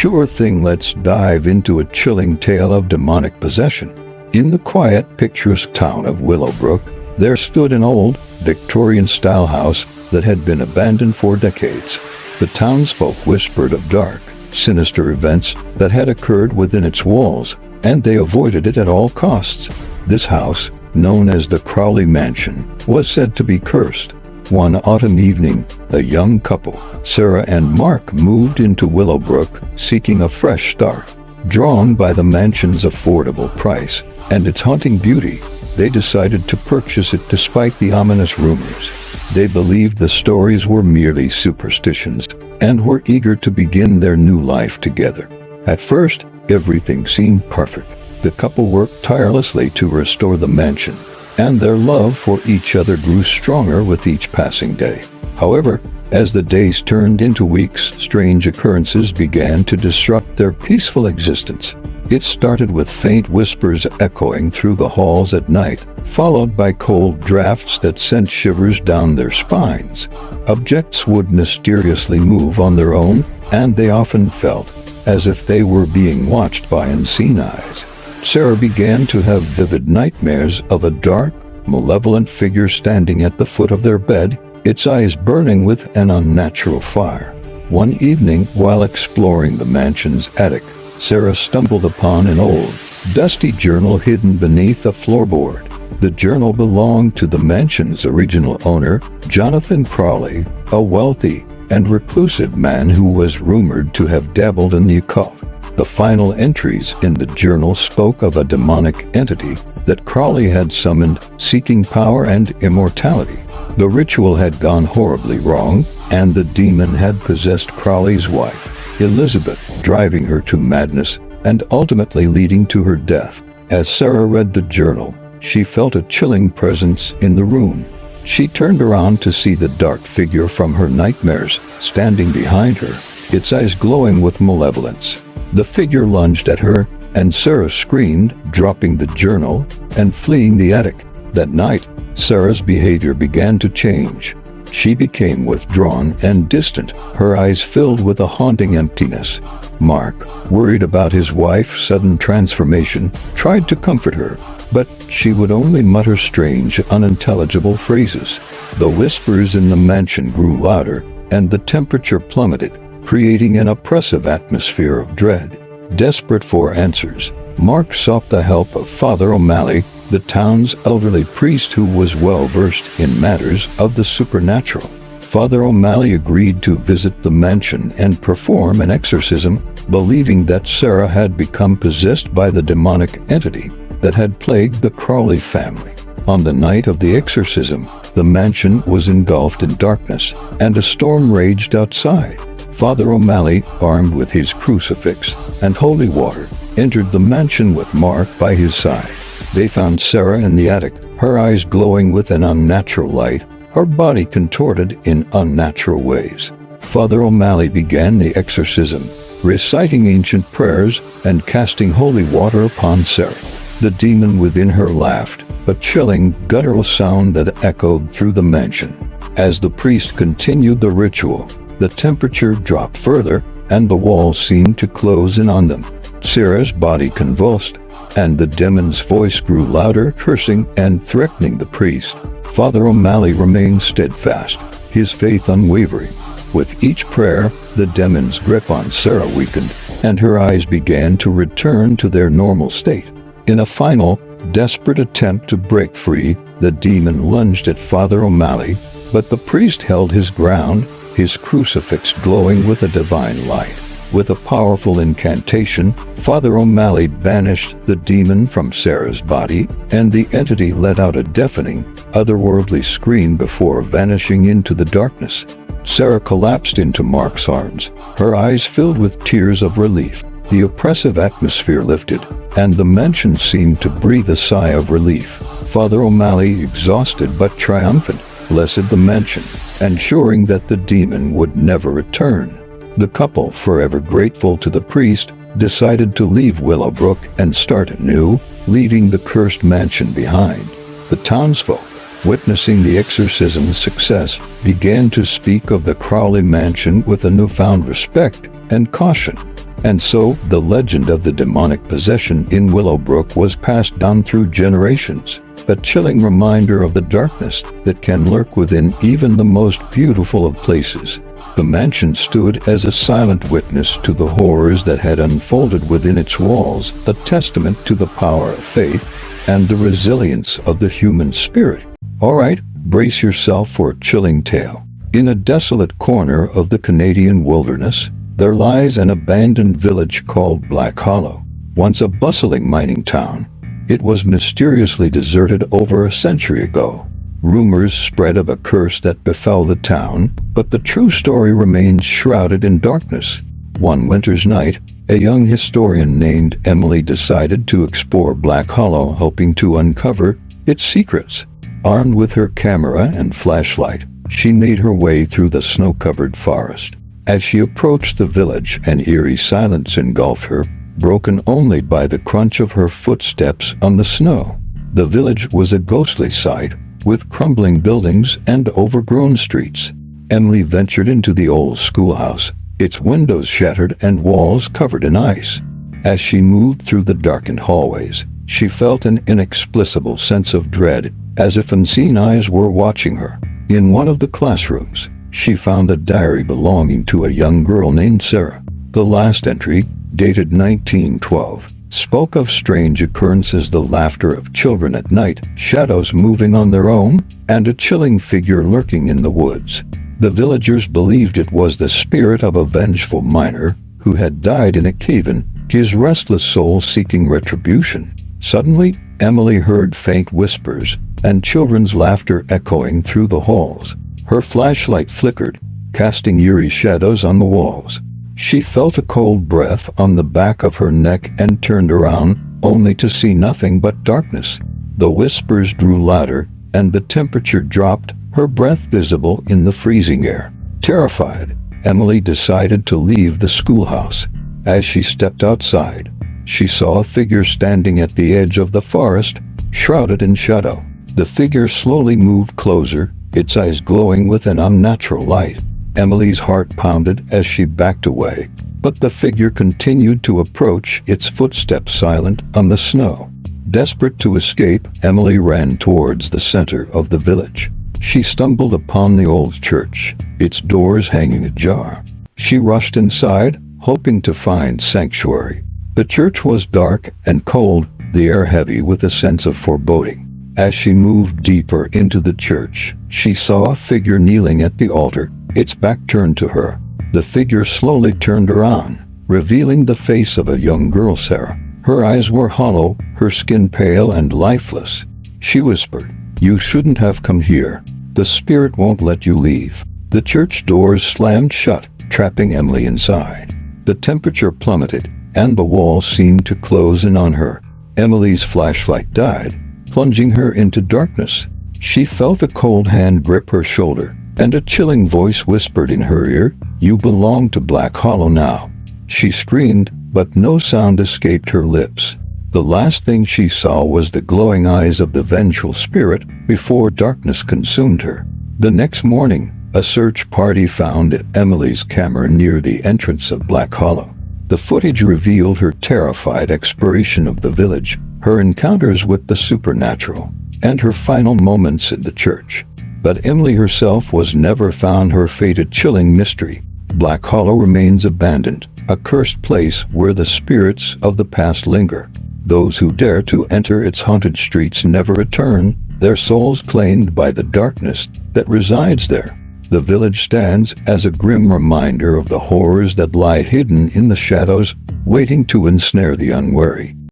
Sure thing, let's dive into a chilling tale of demonic possession. In the quiet, picturesque town of Willowbrook, there stood an old, Victorian-style house that had been abandoned for decades. The townsfolk whispered of dark, sinister events that had occurred within its walls, and they avoided it at all costs. This house, known as the Crowley Mansion, was said to be cursed. One autumn evening, a young couple, Sarah and Mark, moved into Willowbrook, seeking a fresh start. Drawn by the mansion's affordable price and its haunting beauty, they decided to purchase it despite the ominous rumors. They believed the stories were merely superstitions and were eager to begin their new life together. At first, everything seemed perfect. The couple worked tirelessly to restore the mansion, and their love for each other grew stronger with each passing day. However, as the days turned into weeks, strange occurrences began to disrupt their peaceful existence. It started with faint whispers echoing through the halls at night, followed by cold drafts that sent shivers down their spines. Objects would mysteriously move on their own, and they often felt as if they were being watched by unseen eyes. Sarah began to have vivid nightmares of a dark, malevolent figure standing at the foot of their bed, its eyes burning with an unnatural fire. One evening, while exploring the mansion's attic, Sarah stumbled upon an old, dusty journal hidden beneath a floorboard. The journal belonged to the mansion's original owner, Jonathan Crowley, a wealthy and reclusive man who was rumored to have dabbled in the occult. The final entries in the journal spoke of a demonic entity that Crowley had summoned, seeking power and immortality. The ritual had gone horribly wrong, and the demon had possessed Crowley's wife, Elizabeth, driving her to madness and ultimately leading to her death. As Sarah read the journal, she felt a chilling presence in the room. She turned around to see the dark figure from her nightmares standing behind her, its eyes glowing with malevolence. The figure lunged at her, and Sarah screamed, dropping the journal and fleeing the attic. That night, Sarah's behavior began to change. She became withdrawn and distant, her eyes filled with a haunting emptiness. Mark, worried about his wife's sudden transformation, tried to comfort her, but she would only mutter strange, unintelligible phrases. The whispers in the mansion grew louder, and the temperature plummeted, creating an oppressive atmosphere of dread. Desperate for answers, Mark sought the help of Father O'Malley, the town's elderly priest who was well versed in matters of the supernatural. Father O'Malley agreed to visit the mansion and perform an exorcism, believing that Sarah had become possessed by the demonic entity that had plagued the Crowley family. On the night of the exorcism, the mansion was engulfed in darkness, and a storm raged outside. Father O'Malley, armed with his crucifix and holy water, entered the mansion with Mark by his side. They found Sarah in the attic, her eyes glowing with an unnatural light, her body contorted in unnatural ways. Father O'Malley began the exorcism, reciting ancient prayers and casting holy water upon Sarah. The demon within her laughed, a chilling, guttural sound that echoed through the mansion. As the priest continued the ritual, the temperature dropped further, and the walls seemed to close in on them. Sarah's body convulsed, and the demon's voice grew louder, cursing and threatening the priest. Father O'Malley remained steadfast, his faith unwavering. With each prayer, the demon's grip on Sarah weakened, and her eyes began to return to their normal state. In a final, desperate attempt to break free, the demon lunged at Father O'Malley, but the priest held his ground, his crucifix glowing with a divine light. With a powerful incantation, Father O'Malley banished the demon from Sarah's body, and the entity let out a deafening, otherworldly scream before vanishing into the darkness. Sarah collapsed into Mark's arms, her eyes filled with tears of relief. The oppressive atmosphere lifted, and the mansion seemed to breathe a sigh of relief. Father O'Malley, exhausted but triumphant, blessed the mansion, ensuring that the demon would never return. The couple, forever grateful to the priest, decided to leave Willowbrook and start anew, leaving the cursed mansion behind. The townsfolk, witnessing the exorcism's success, began to speak of the Crowley Mansion with a newfound respect and caution. And so, the legend of the demonic possession in Willowbrook was passed down through generations, a chilling reminder of the darkness that can lurk within even the most beautiful of places. The mansion stood as a silent witness to the horrors that had unfolded within its walls, a testament to the power of faith and the resilience of the human spirit. All right, brace yourself for a chilling tale. In a desolate corner of the Canadian wilderness, there lies an abandoned village called Black Hollow. Once a bustling mining town, it was mysteriously deserted over a century ago. Rumors spread of a curse that befell the town, but the true story remains shrouded in darkness. One winter's night, a young historian named Emily decided to explore Black Hollow, hoping to uncover its secrets. Armed with her camera and flashlight, she made her way through the snow-covered forest. As she approached the village, an eerie silence engulfed her, broken only by the crunch of her footsteps on the snow. The village was a ghostly sight, with crumbling buildings and overgrown streets. Emily ventured into the old schoolhouse, its windows shattered and walls covered in ice. As she moved through the darkened hallways, she felt an inexplicable sense of dread, as if unseen eyes were watching her. In one of the classrooms, she found a diary belonging to a young girl named Sarah. The last entry, dated 1912, spoke of strange occurrences, the laughter of children at night, shadows moving on their own, and a chilling figure lurking in the woods. The villagers believed it was the spirit of a vengeful miner who had died in a cave-in, his restless soul seeking retribution. Suddenly, Emily heard faint whispers and children's laughter echoing through the halls. Her flashlight flickered, casting eerie shadows on the walls. She felt a cold breath on the back of her neck and turned around, only to see nothing but darkness. The whispers grew louder, and the temperature dropped, her breath visible in the freezing air. Terrified, Emily decided to leave the schoolhouse. As she stepped outside, she saw a figure standing at the edge of the forest, shrouded in shadow. The figure slowly moved closer, its eyes glowing with an unnatural light. Emily's heart pounded as she backed away, but the figure continued to approach, its footsteps silent on the snow. Desperate to escape, Emily ran towards the center of the village. She stumbled upon the old church, its doors hanging ajar. She rushed inside, hoping to find sanctuary. The church was dark and cold, the air heavy with a sense of foreboding. As she moved deeper into the church, she saw a figure kneeling at the altar, its back turned to her. The figure slowly turned around, revealing the face of a young girl, Sarah. Her eyes were hollow, her skin pale and lifeless. She whispered, "You shouldn't have come here. The spirit won't let you leave." The church doors slammed shut, trapping Emily inside. The temperature plummeted, and the walls seemed to close in on her. Emily's flashlight died, plunging her into darkness. She felt a cold hand grip her shoulder, and a chilling voice whispered in her ear, "You belong to Black Hollow now." She screamed, but no sound escaped her lips. The last thing she saw was the glowing eyes of the vengeful spirit before darkness consumed her. The next morning, a search party found Emily's camera near the entrance of Black Hollow. The footage revealed her terrified exploration of the village, her encounters with the supernatural, and her final moments in the church. But Emily herself was never found. Her fate a chilling mystery. Black Hollow remains abandoned, a cursed place where the spirits of the past linger. Those who dare to enter its haunted streets never return, their souls claimed by the darkness that resides there. The village stands as a grim reminder of the horrors that lie hidden in the shadows, waiting to ensnare the unwary.